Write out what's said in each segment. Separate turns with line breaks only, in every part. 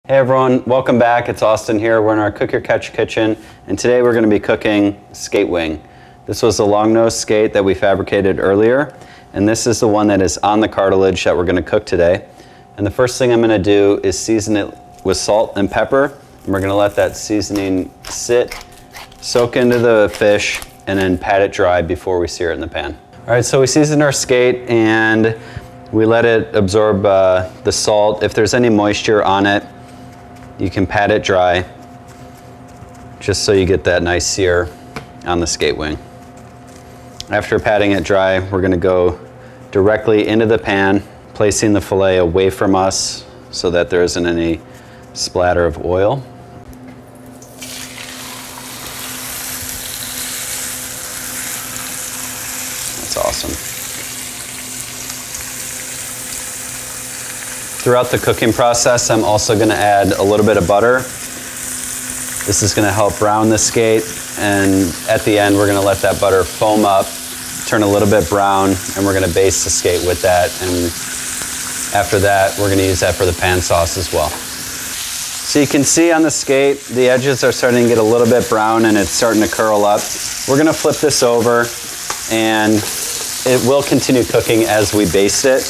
Hey everyone, welcome back. It's Austin here. We're in our Cook Your Catch kitchen, and today we're going to be cooking skate wing. This was the long nose skate that we fabricated earlier, and this is the one that is on the cartilage that we're going to cook today. And the first thing I'm going to do is season it with salt and pepper, and we're going to let that seasoning sit, soak into the fish, and then pat it dry before we sear it in the pan. All right, so we seasoned our skate and we let it absorb the salt. If there's any moisture on it, you can pat it dry just so you get that nice sear on the skate wing. After patting it dry, we're going to go directly into the pan, placing the fillet away from us so that there isn't any splatter of oil. That's awesome. Throughout the cooking process, I'm also going to add a little bit of butter. This is going to help brown the skate, and at the end we're going to let that butter foam up, turn a little bit brown, and we're going to baste the skate with that. And after that, we're going to use that for the pan sauce as well. So you can see on the skate, the edges are starting to get a little bit brown and it's starting to curl up. We're going to flip this over, and it will continue cooking as we baste it.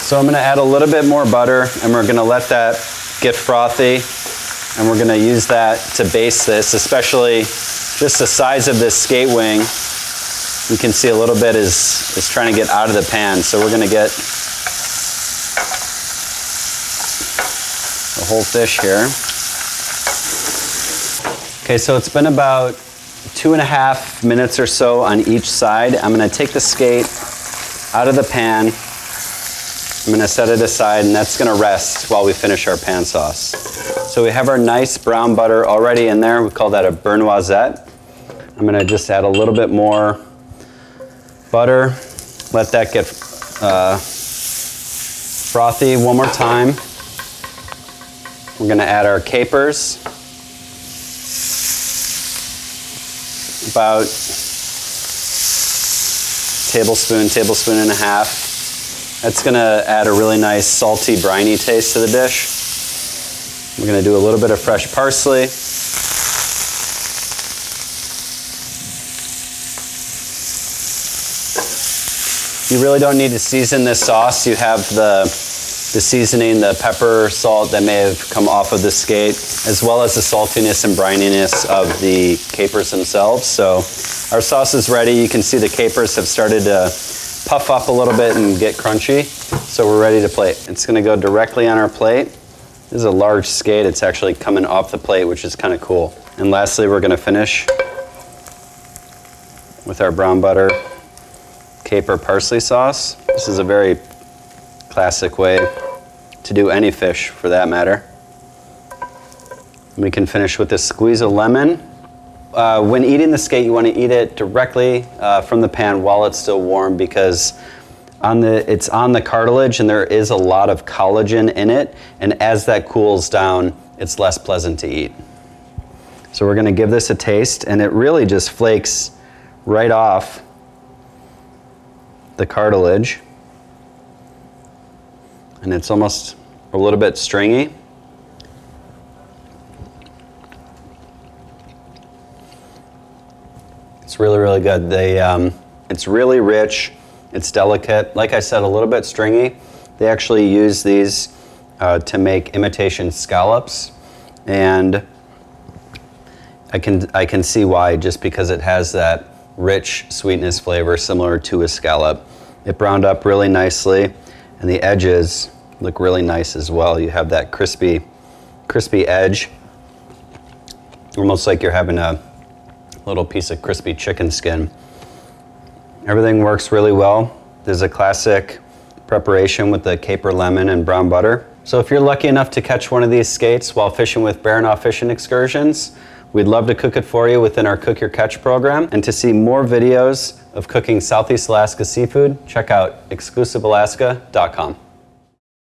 So I'm going to add a little bit more butter, and we're going to let that get frothy, and we're going to use that to baste this, especially just the size of this skate wing. You can see a little bit is trying to get out of the pan, so we're going to get the whole fish here. Okay, so it's been about 2.5 minutes or so on each side. I'm going to take the skate out of the pan. I'm going to set it aside, and that's going to rest while we finish our pan sauce. So we have our nice brown butter already in there. We call that a beurre noisette. I'm going to just add a little bit more butter. Let that get frothy one more time. We're going to add our capers. About tablespoon and a half. That's going to add a really nice salty, briny taste to the dish. We're going to do a little bit of fresh parsley. You really don't need to season this sauce. You have the seasoning, the pepper, salt that may have come off of the skate, as well as the saltiness and brininess of the capers themselves. So our sauce is ready. You can see the capers have started to puff up a little bit and get crunchy, so we're ready to plate. It's going to go directly on our plate. This is a large skate. It's actually coming off the plate, which is kind of cool. And lastly, we're going to finish with our brown butter caper parsley sauce. This is a very classic way to do any fish, for that matter. We can finish with this squeeze of lemon. When eating the skate, you want to eat it directly from the pan while it's still warm, because it's on the cartilage and there is a lot of collagen in it, and as that cools down, it's less pleasant to eat. So we're going to give this a taste, and it really just flakes right off the cartilage, and it's almost a little bit stringy. It's really, really good. It's really rich. It's delicate. Like I said, a little bit stringy. They actually use these to make imitation scallops, and I can see why, just because it has that rich sweetness flavor similar to a scallop. It browned up really nicely, and the edges look really nice as well. You have that crispy edge, almost like you're having a little piece of crispy chicken skin. Everything works really well. There's a classic preparation with the caper, lemon, and brown butter. So if you're lucky enough to catch one of these skates while fishing with Baranof fishing excursions, we'd love to cook it for you within our Cook Your Catch program. And to see more videos of cooking Southeast Alaska seafood, check out exclusivealaska.com.